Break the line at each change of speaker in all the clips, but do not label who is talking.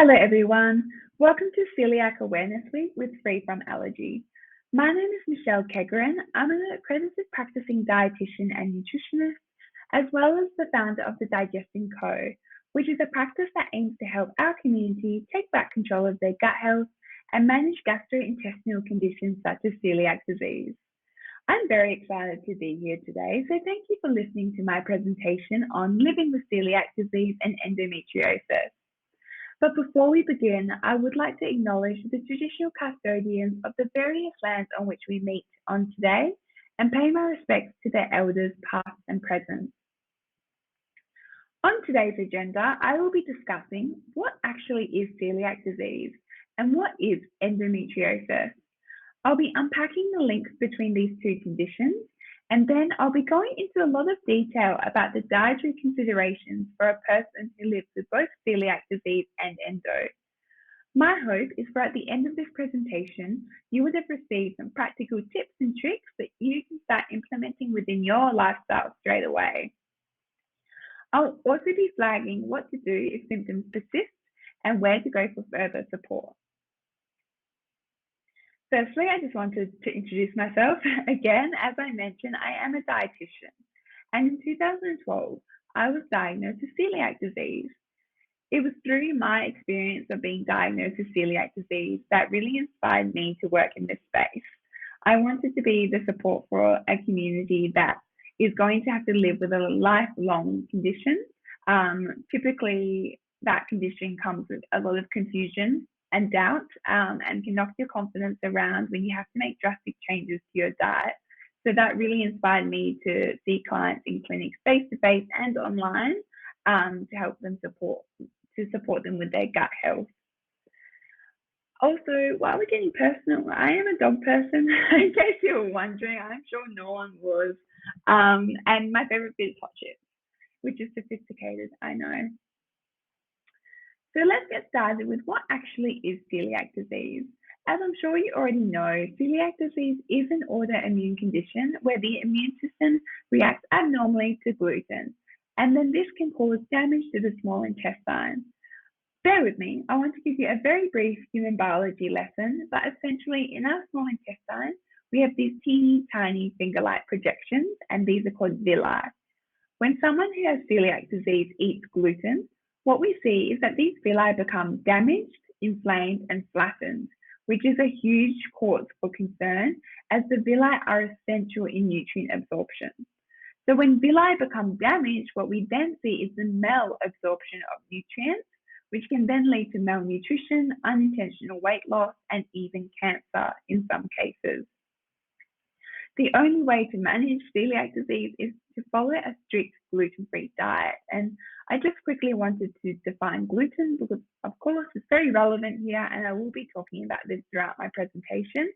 Hello everyone, welcome to Coeliac Awareness Week with Free From Allergy. My name is Michelle Kegerin. I'm an accredited practicing dietitian and nutritionist, as well as the founder of the Digesting Co., which is a practice that aims to help our community take back control of their gut health and manage gastrointestinal conditions such as celiac disease. I'm very excited to be here today, so thank you for listening to my presentation on living with celiac disease and endometriosis. But before we begin, I would like to acknowledge the traditional custodians of the various lands on which we meet on today and pay my respects to their elders past and present. On today's agenda, I will be discussing what actually is celiac disease and what is endometriosis. I'll be unpacking the links between these two conditions, and then I'll be going into a lot of detail about the dietary considerations for a person who lives with both celiac disease and endo. My hope is for at the end of this presentation, you would have received some practical tips and tricks that you can start implementing within your lifestyle straight away. I'll also be flagging what to do if symptoms persist and where to go for further support. Firstly, I just wanted to introduce myself. Again, as I mentioned, I am a dietitian, and in 2012, I was diagnosed with celiac disease. It was through my experience of being diagnosed with celiac disease that really inspired me to work in this space. I wanted to be the support for a community that is going to have to live with a lifelong condition. Typically, that condition comes with a lot of confusion and doubt, and can knock your confidence around when you have to make drastic changes to your diet. So that really inspired me to see clients in clinics face-to-face and online to help them support them with their gut health. Also, while we're getting personal, I am a dog person, in case you were wondering. I'm sure no one was. And my favorite food is hot chips, which is sophisticated, I know. So let's get started with what actually is celiac disease. As I'm sure you already know, celiac disease is an autoimmune condition where the immune system reacts abnormally to gluten, and then this can cause damage to the small intestine. Bear with me, I want to give you a very brief human biology lesson, but essentially in our small intestine, we have these teeny tiny finger-like projections, and these are called villi. When someone who has celiac disease eats gluten, what we see is that these villi become damaged, inflamed, and flattened, which is a huge cause for concern as the villi are essential in nutrient absorption. So when villi become damaged, what we then see is the malabsorption of nutrients, which can then lead to malnutrition, unintentional weight loss, and even cancer in some cases. The only way to manage celiac disease is to follow a strict gluten-free diet. And I just quickly wanted to define gluten because, of course, it's very relevant here, and I will be talking about this throughout my presentation.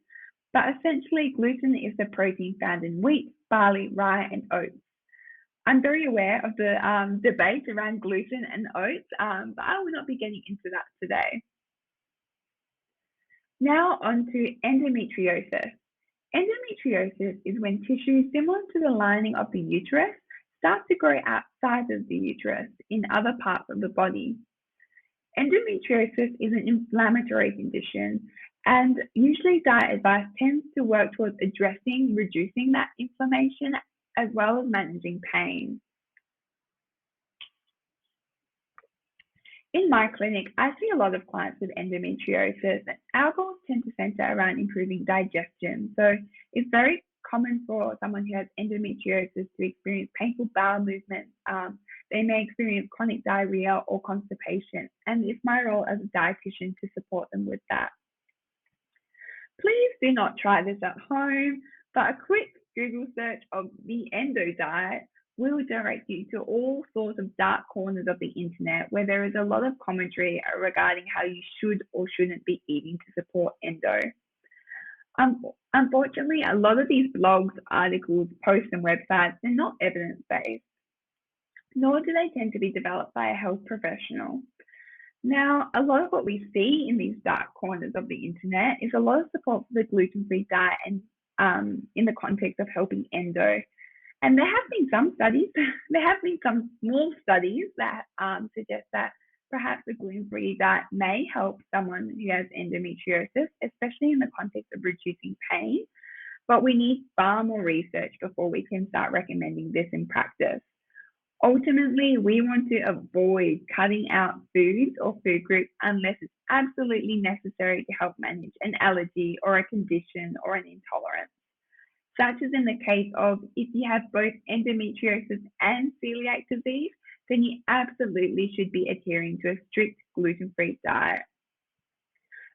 But essentially, gluten is the protein found in wheat, barley, rye, and oats. I'm very aware of the debate around gluten and oats, but I will not be getting into that today. Now on to endometriosis. Endometriosis is when tissue similar to the lining of the uterus starts to grow outside of the uterus in other parts of the body. Endometriosis is an inflammatory condition, and usually diet advice tends to work towards addressing, reducing that inflammation, as well as managing pain. In my clinic, I see a lot of clients with endometriosis, and our goals tend to center around improving digestion. So it's very common for someone who has endometriosis to experience painful bowel movements. They may experience chronic diarrhea or constipation, and it's my role as a dietitian to support them with that. Please do not try this at home, but a quick Google search of the endo diet will direct you to all sorts of dark corners of the internet where there is a lot of commentary regarding how you should or shouldn't be eating to support endo. Unfortunately, a lot of these blogs, articles, posts, and websites are not evidence-based, nor do they tend to be developed by a health professional. Now, a lot of what we see in these dark corners of the internet is a lot of support for the gluten-free diet and in the context of helping endo. And there have been some studies, there have been some small studies that suggest that perhaps a gluten-free diet may help someone who has endometriosis, especially in the context of reducing pain, but we need far more research before we can start recommending this in practice. Ultimately, we want to avoid cutting out foods or food groups unless it's absolutely necessary to help manage an allergy or a condition or an intolerance. Such as in the case of if you have both endometriosis and celiac disease, then you absolutely should be adhering to a strict gluten-free diet.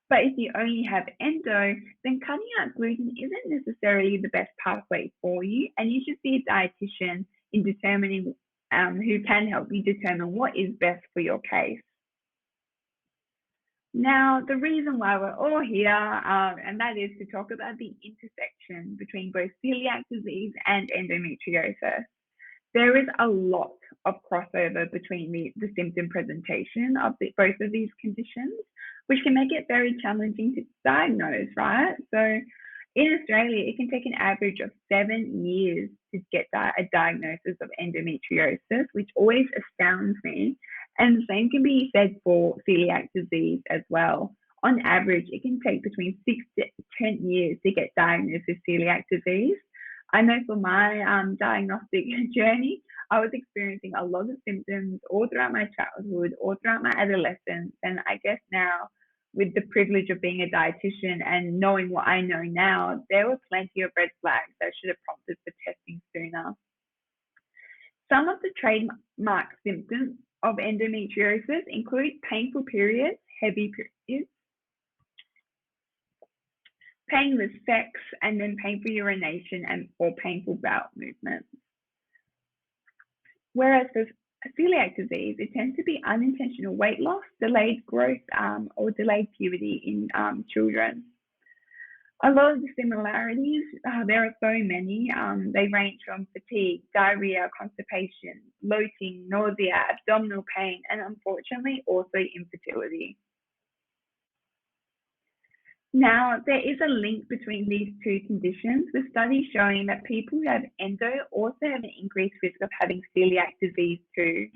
But if you only have endo, then cutting out gluten isn't necessarily the best pathway for you, and you should see a dietitian in determining who can help you determine what is best for your case. Now, the reason why we're all here, and that is to talk about the intersection between both celiac disease and endometriosis. There is a lot of crossover between the symptom presentation of both of these conditions, which can make it very challenging to diagnose, right? So in Australia, it can take an average of 7 years to get a diagnosis of endometriosis, which always astounds me. And the same can be said for celiac disease as well. On average, it can take between 6 to 10 years to get diagnosed with celiac disease. I know for my diagnostic journey, I was experiencing a lot of symptoms all throughout my childhood, all throughout my adolescence. And I guess now, with the privilege of being a dietitian and knowing what I know now, there were plenty of red flags that should have prompted for testing sooner. Some of the trademark symptoms of endometriosis include painful periods, heavy periods, pain with sex, and then painful urination or painful bowel movements. Whereas for celiac disease, it tends to be unintentional weight loss, delayed growth, or delayed puberty in children. A lot of the similarities, there are so many. They range from fatigue, diarrhea, constipation, bloating, nausea, abdominal pain, and unfortunately also infertility. Now, there is a link between these two conditions, with studies showing that people who have endo also have an increased risk of having celiac disease too.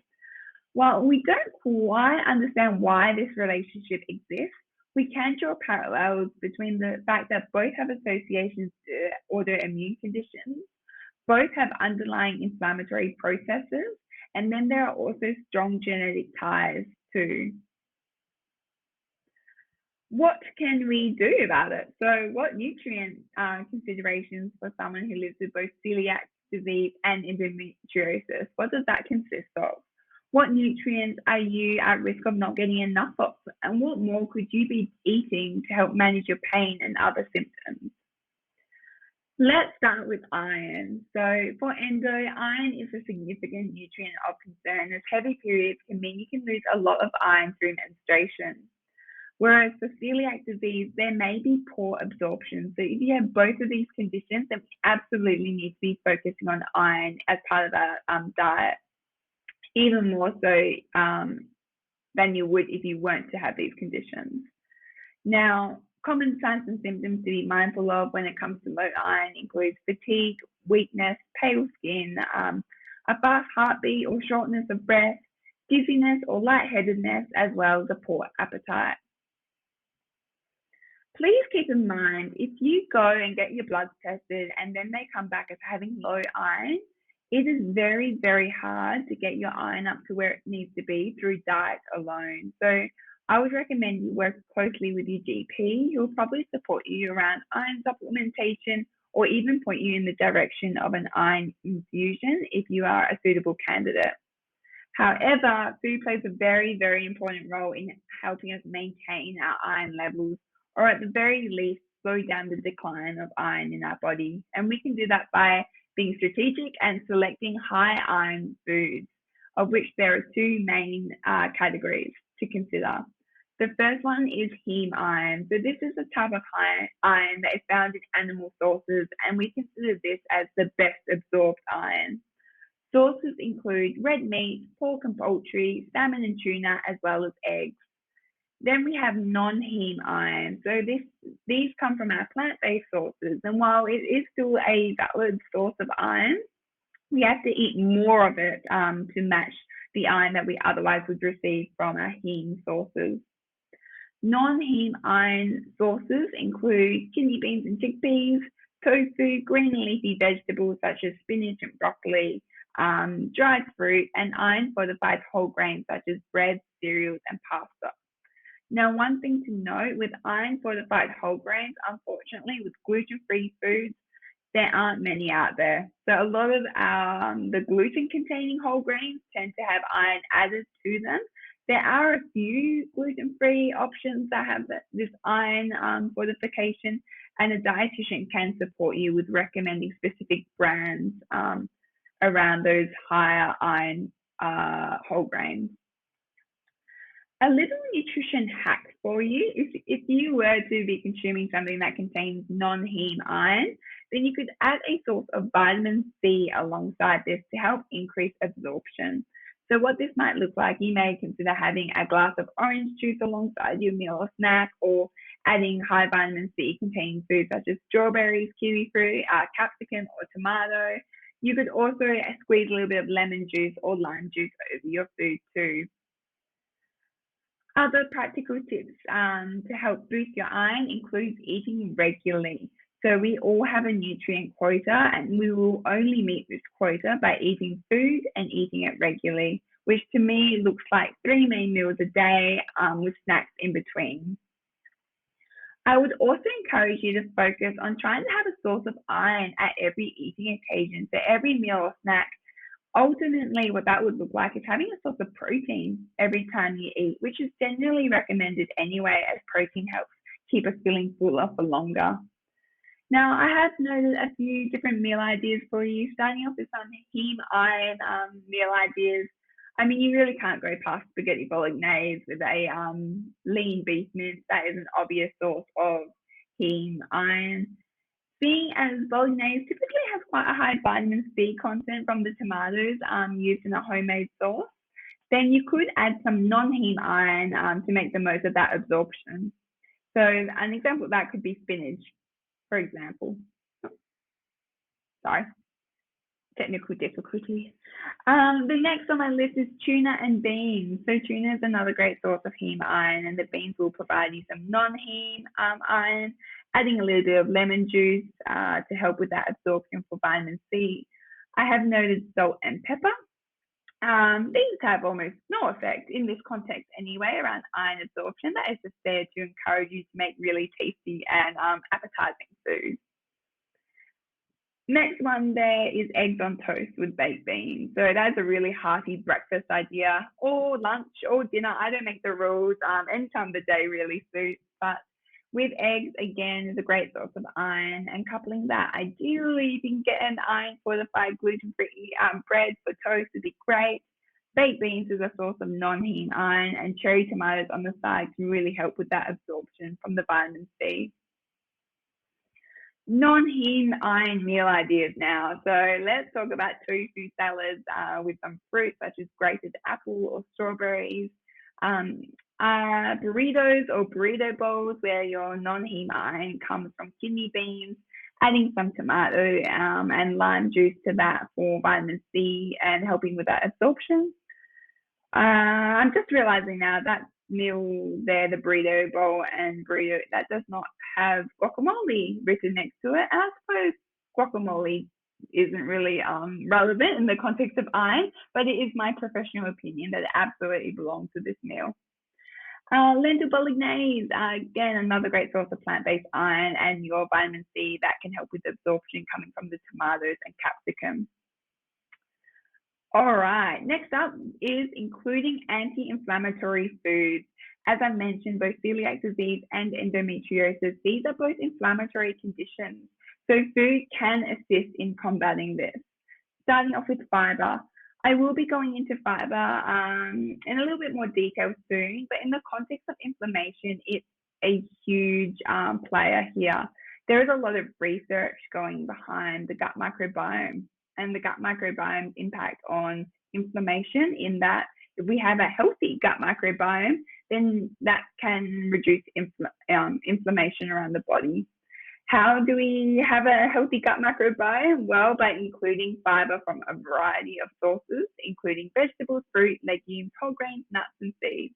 While we don't quite understand why this relationship exists, we can draw parallels between the fact that both have associations to autoimmune conditions, both have underlying inflammatory processes, and then there are also strong genetic ties too. What can we do about it? So what nutrient considerations for someone who lives with both celiac disease and endometriosis, what does that consist of? What nutrients are you at risk of not getting enough of? And what more could you be eating to help manage your pain and other symptoms? Let's start with iron. So for endo, iron is a significant nutrient of concern, as heavy periods can mean you can lose a lot of iron through menstruation. Whereas for celiac disease, there may be poor absorption. So if you have both of these conditions, then we absolutely need to be focusing on iron as part of our diet, even more so than you would if you weren't to have these conditions. Now, common signs and symptoms to be mindful of when it comes to low iron include fatigue, weakness, pale skin, a fast heartbeat or shortness of breath, dizziness or lightheadedness, as well as a poor appetite. Please keep in mind, if you go and get your bloods tested and then they come back as having low iron, it is very, very hard to get your iron up to where it needs to be through diet alone. So I would recommend you work closely with your GP, who will probably support you around iron supplementation or even point you in the direction of an iron infusion if you are a suitable candidate. However, food plays a very, very important role in helping us maintain our iron levels, or at the very least, slow down the decline of iron in our body. And we can do that by being strategic and selecting high iron foods, of which there are two main categories to consider. The first one is heme iron. So this is a type of iron that is found in animal sources, and we consider this as the best absorbed iron. Sources include red meat, pork and poultry, salmon and tuna, as well as eggs. Then we have non-heme iron. So these come from our plant-based sources. And while it is still a valid source of iron, we have to eat more of it to match the iron that we otherwise would receive from our heme sources. Non-heme iron sources include kidney beans and chickpeas, tofu, green leafy vegetables such as spinach and broccoli, dried fruit, and iron-fortified whole grains such as bread, cereals, and pasta. Now, one thing to note with iron-fortified whole grains, unfortunately, with gluten-free foods, there aren't many out there. So a lot of the gluten-containing whole grains tend to have iron added to them. There are a few gluten-free options that have this iron fortification, and a dietitian can support you with recommending specific brands around those higher iron whole grains. A little nutrition hack for you, if you were to be consuming something that contains non-heme iron, then you could add a source of vitamin C alongside this to help increase absorption. So what this might look like, you may consider having a glass of orange juice alongside your meal or snack, or adding high vitamin C containing foods such as strawberries, kiwi fruit, capsicum, or tomato. You could also squeeze a little bit of lemon juice or lime juice over your food too. Other practical tips to help boost your iron includes eating regularly. So we all have a nutrient quota, and we will only meet this quota by eating food and eating it regularly, which to me looks like 3 main meals a day with snacks in between. I would also encourage you to focus on trying to have a source of iron at every eating occasion. So every meal or snack, ultimately what that would look like is having a source of protein every time you eat, which is generally recommended anyway, as protein helps keep us feeling fuller for longer. Now, I have noted a few different meal ideas for you, starting off with some heme iron meal ideas. I mean, you really can't go past spaghetti bolognese with a lean beef mince. That is an obvious source of heme iron. Seeing as bolognese typically has quite a high vitamin C content from the tomatoes used in a homemade sauce, then you could add some non-heme iron to make the most of that absorption. So an example of that could be spinach, for example. Sorry, technical difficulties. The next on my list is tuna and beans. So tuna is another great source of heme iron, and the beans will provide you some non-heme iron, adding a little bit of lemon juice to help with that absorption for vitamin C. I have noted salt and pepper. These have almost no effect in this context anyway around iron absorption. That is just there to encourage you to make really tasty and appetizing food. Next one there is eggs on toast with baked beans. So that's a really hearty breakfast idea, or lunch or dinner. I don't make the rules. Any time of the day really suits, but with eggs, again, is a great source of iron. And coupling that, ideally, if you can get an iron-fortified gluten-free bread for toast would be great. Baked beans is a source of non-heme iron, and cherry tomatoes on the side can really help with that absorption from the vitamin C. Non-heme iron meal ideas now. So let's talk about tofu salads with some fruit such as grated apple or strawberries. Burritos or burrito bowls where your non-heme iron comes from kidney beans, adding some tomato and lime juice to that for vitamin C and helping with that absorption. I'm just realizing now that meal there, the burrito bowl and burrito, that does not have guacamole written next to it. And I suppose guacamole isn't really relevant in the context of iron, but it is my professional opinion that it absolutely belongs to this meal. Lentil bolognese, again, another great source of plant-based iron and your vitamin C that can help with absorption coming from the tomatoes and capsicum. All right, next up is including anti-inflammatory foods. As I mentioned, both celiac disease and endometriosis, these are both inflammatory conditions. So food can assist in combating this. Starting off with fiber. I will be going into fiber in a little bit more detail soon, but in the context of inflammation, it's a huge player here. There is a lot of research going behind the gut microbiome and the gut microbiome's impact on inflammation, in that if we have a healthy gut microbiome, then that can reduce inflammation around the body. How do we have a healthy gut microbiome? Well, by including fiber from a variety of sources, including vegetables, fruit, legumes, whole grains, nuts, and seeds.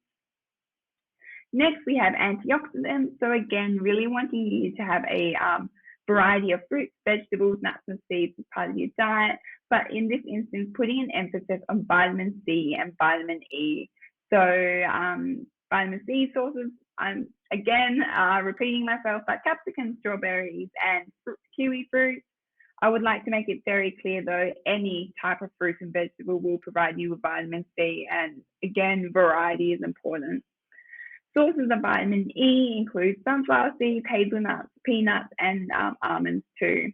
Next, we have antioxidants. So again, really wanting you to have a variety of fruits, vegetables, nuts, and seeds as part of your diet. But in this instance, putting an emphasis on vitamin C and vitamin E. So vitamin C sources, I'm again repeating myself, but capsicum, strawberries, and kiwi fruit. I would like to make it very clear though, any type of fruit and vegetable will provide you with vitamin C, and again, variety is important. Sources of vitamin E include sunflower seeds, hazelnuts, peanuts, and almonds too.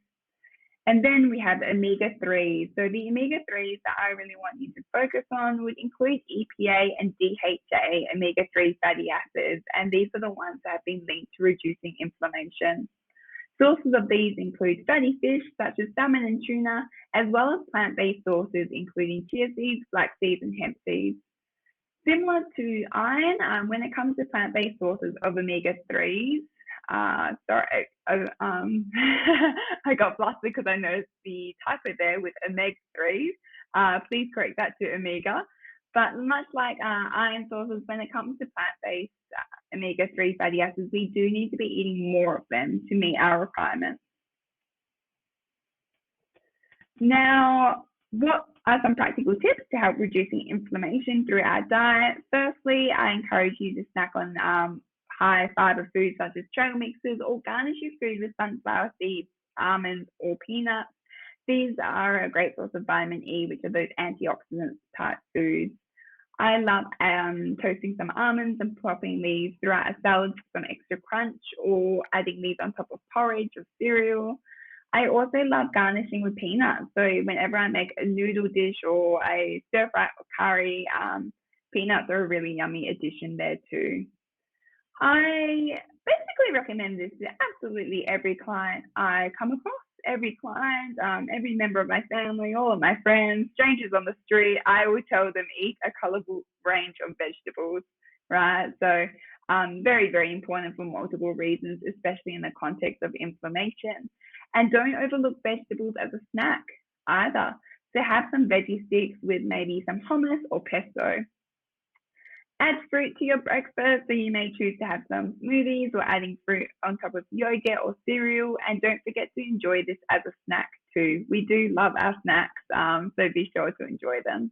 And then we have omega-3s. So the omega-3s that I really want you to focus on would include EPA and DHA omega-3 fatty acids, and these are the ones that have been linked to reducing inflammation. Sources of these include fatty fish such as salmon and tuna, as well as plant-based sources including chia seeds, flax seeds, and hemp seeds. Similar to iron, when it comes to plant-based sources of omega-3s, sorry, I got flustered because I noticed the typo there with omega-3s. Please correct that to omega. But much like iron sources, when it comes to plant-based omega-3 fatty acids, we do need to be eating more of them to meet our requirements. Now, what are some practical tips to help reducing inflammation through our diet? Firstly, I encourage you to snack on high fiber foods such as trail mixes, or garnish your food with sunflower seeds, almonds, or peanuts. These are a great source of vitamin E, which are those antioxidant type foods. I love toasting some almonds and popping these throughout a salad for some extra crunch, or adding these on top of porridge or cereal. I also love garnishing with peanuts. So whenever I make a noodle dish or a stir fry or curry, peanuts are a really yummy addition there too. I basically recommend this to absolutely every client I come across, every client, every member of my family, all of my friends, strangers on the street. I will tell them eat a colorful range of vegetables, right? So very, very important for multiple reasons, especially in the context of inflammation. And don't overlook vegetables as a snack either. So have some veggie sticks with maybe some hummus or pesto. Add fruit to your breakfast, so you may choose to have some smoothies or adding fruit on top of yogurt or cereal. And don't forget to enjoy this as a snack too. We do love our snacks, so be sure to enjoy them.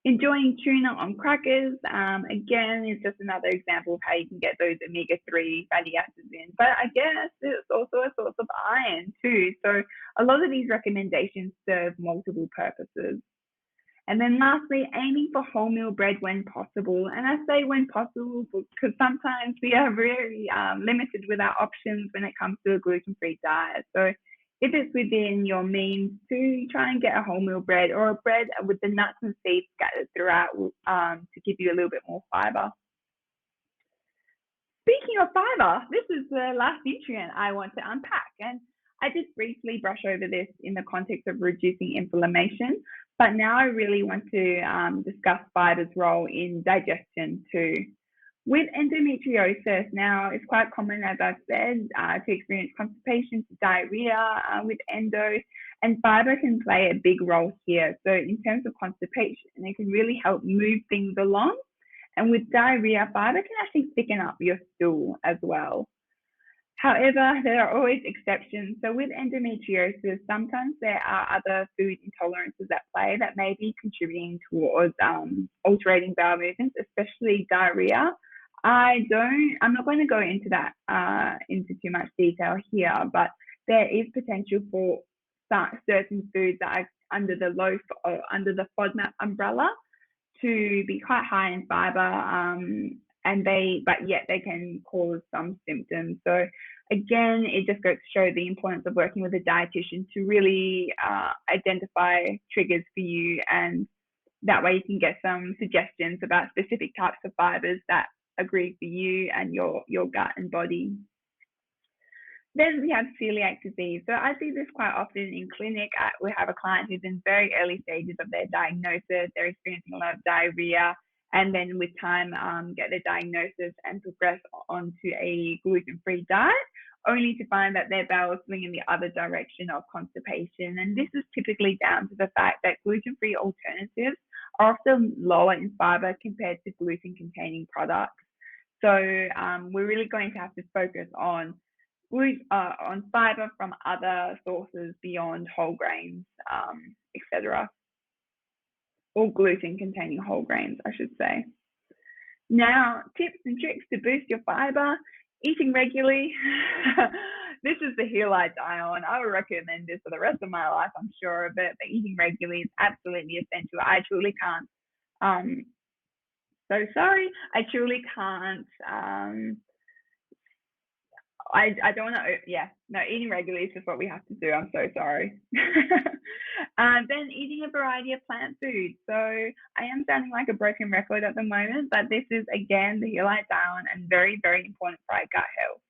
Enjoying tuna on crackers, again, is just another example of how you can get those omega-3 fatty acids in. But I guess it's also a source of iron too. So a lot of these recommendations serve multiple purposes. And then lastly, aiming for wholemeal bread when possible. And I say when possible because sometimes we are very limited with our options when it comes to a gluten-free diet. So if it's within your means, to try and get a wholemeal bread, or a bread with the nuts and seeds scattered throughout to give you a little bit more fiber. Speaking of fiber, this is the last nutrient I want to unpack. And I did briefly brush over this in the context of reducing inflammation, but now I really want to discuss fiber's role in digestion too. With endometriosis, now it's quite common, as I've said, to experience constipation, diarrhea with endo, and fiber can play a big role here. So in terms of constipation, it can really help move things along. And with diarrhea, fiber can actually thicken up your stool as well. However, there are always exceptions. So with endometriosis, sometimes there are other food intolerances at play that may be contributing towards altering bowel movements, especially diarrhea. I'm not going to go into that into too much detail here, but there is potential for certain foods that are under the FODMAP umbrella to be quite high in fiber, but yet they can cause some symptoms. So again, it just goes to show the importance of working with a dietitian to really identify triggers for you, and that way you can get some suggestions about specific types of fibers that agree for you and your gut and body. Then we have celiac disease. So I see this quite often in clinic. We have a client who's in very early stages of their diagnosis. They're experiencing a lot of diarrhea, and then with time get their diagnosis and progress onto a gluten-free diet. only to find that their bowels swing in the other direction of constipation. And this is typically down to the fact that gluten-free alternatives are often lower in fiber compared to gluten-containing products. So we're really going to have to focus on fiber from other sources beyond whole grains, etc., or gluten-containing whole grains, I should say. Now, tips and tricks to boost your fiber: eating regularly. This is the hill I die on. I would recommend this for the rest of my life, I'm sure of it, but eating regularly is absolutely essential. I truly can't. So sorry, I truly can't. I don't want to, yeah, no, eating regularly is just what we have to do. I'm so sorry. Then eating a variety of plant foods. So I am sounding like a broken record at the moment, but this is, again, the hill I die on and very, very important for our gut health.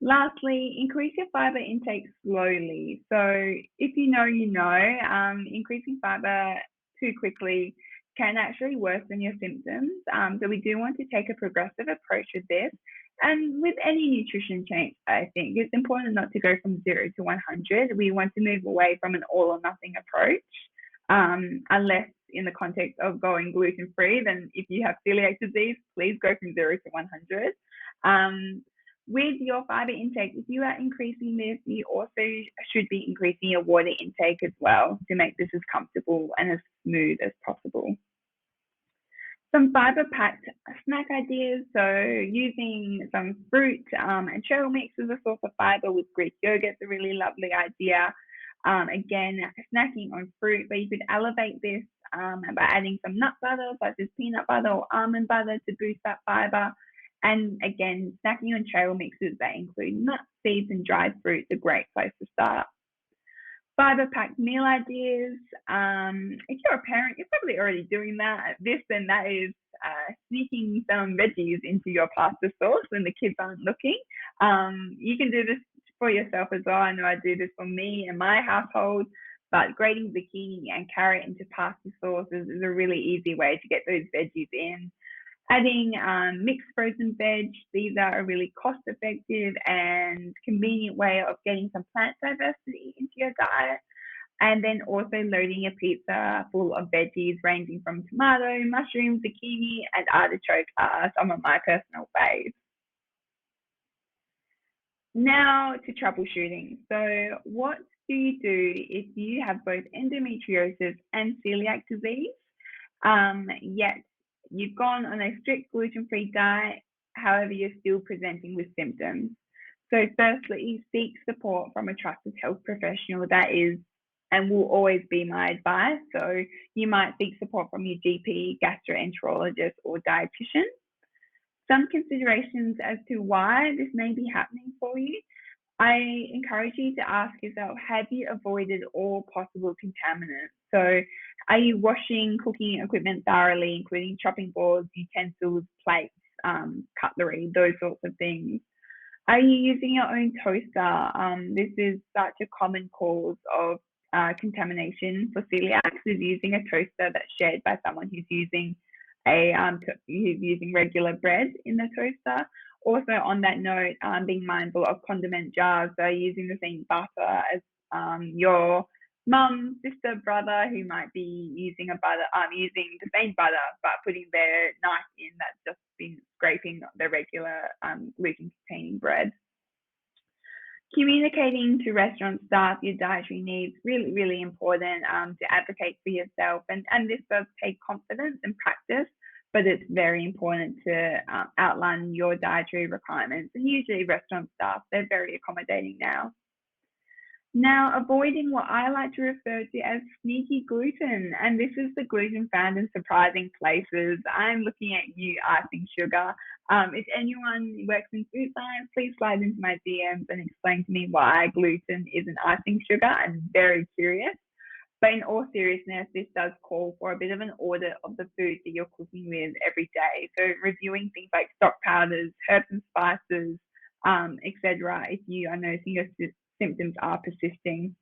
Lastly, increase your fiber intake slowly. So if you know, increasing fiber too quickly can actually worsen your symptoms. So we do want to take a progressive approach with this. And with any nutrition change, I think it's important not to go from 0 to 100. We want to move away from an all or nothing approach, unless in the context of going gluten-free. Then if you have celiac disease, please go from 0 to 100. With your fiber intake, if you are increasing this, you also should be increasing your water intake as well to make this as comfortable and as smooth as possible. Some fiber-packed snack ideas. So using some fruit and trail mix as a source of fiber with Greek yogurt is a really lovely idea. Again, snacking on fruit, but you could elevate this by adding some nut butter, such as peanut butter or almond butter, to boost that fiber. And again, snacking on trail mixes that include nuts, seeds, and dried fruits are a great place to start. Fiber-packed meal ideas. If you're a parent, you're probably already doing that. This and that is sneaking some veggies into your pasta sauce when the kids aren't looking. You can do this for yourself as well. I know I do this for me and my household, but grating zucchini and carrot into pasta sauces is a really easy way to get those veggies in. Adding mixed frozen veg. These are a really cost-effective and convenient way of getting some plant diversity into your diet. And then also loading a pizza full of veggies ranging from tomato, mushroom, zucchini, and artichoke are some of my personal faves. Now to troubleshooting. So what do you do if you have both endometriosis and celiac disease, yet you've gone on a strict gluten-free diet, however, you're still presenting with symptoms? So firstly, seek support from a trusted health professional. That is and will always be my advice. So you might seek support from your GP, gastroenterologist, or dietitian. Some considerations as to why this may be happening for you. I encourage you to ask yourself, have you avoided all possible contaminants? So are you washing cooking equipment thoroughly, including chopping boards, utensils, plates, cutlery, those sorts of things? Are you using your own toaster? This is such a common cause of contamination for celiacs, is using a toaster that's shared by someone who's using regular bread in the toaster. Also, on that note, being mindful of condiment jars. So using the same butter as your mum, sister, brother who might be using using the same butter but putting their knife in that's just been scraping the regular gluten-containing bread. Communicating to restaurant staff your dietary needs, really, really important to advocate for yourself. And this does take confidence and practice, but it's very important to outline your dietary requirements. And usually restaurant staff, they're very accommodating now. Now, avoiding what I like to refer to as sneaky gluten, and this is the gluten found in surprising places. I'm looking at you, icing sugar. If anyone works in food science, please slide into my DMs and explain to me why gluten isn't icing sugar. I'm very curious. But in all seriousness, this does call for a bit of an audit of the food that you're cooking with every day. So reviewing things like stock powders, herbs and spices, etc. if you are noticing your symptoms are persisting.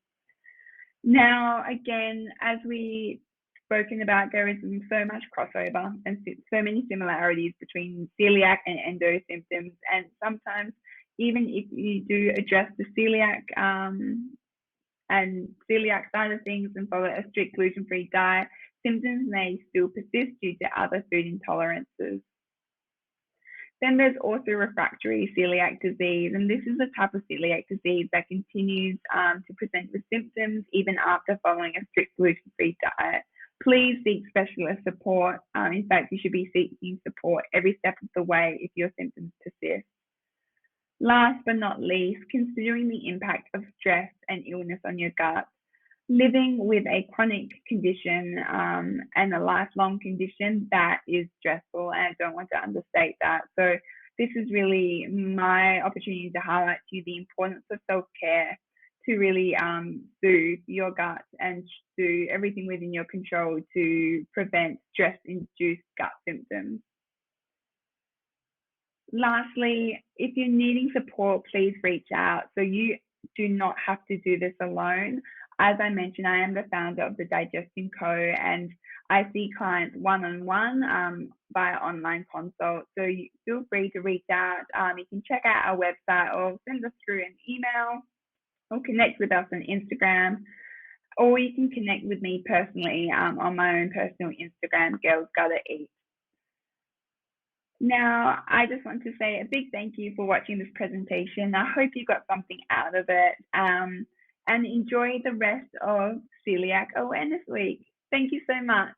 Now, again, as we've spoken about, there is so much crossover and so many similarities between celiac and endo symptoms, and sometimes even if you do address the celiac and celiac side of things and follow a strict gluten-free diet, symptoms may still persist due to other food intolerances. Then there's also refractory celiac disease, and this is a type of celiac disease that continues to present with symptoms even after following a strict gluten-free diet. Please seek specialist support. In fact, you should be seeking support every step of the way if your symptoms persist. Last but not least, considering the impact of stress and illness on your gut. Living with a chronic condition and a lifelong condition, that is stressful, and I don't want to understate that. So this is really my opportunity to highlight to you the importance of self-care to really soothe your gut and do everything within your control to prevent stress-induced gut symptoms. Lastly, if you're needing support, please reach out. So you do not have to do this alone. As I mentioned, I am the founder of the Digesting Co, and I see clients one-on-one via online consult. So you feel free to reach out. You can check out our website or send us through an email or connect with us on Instagram. Or you can connect with me personally on my own personal Instagram, Girls Gotta Eat. Now, I just want to say a big thank you for watching this presentation. I hope you got something out of it and enjoy the rest of Celiac Awareness Week. Thank you so much.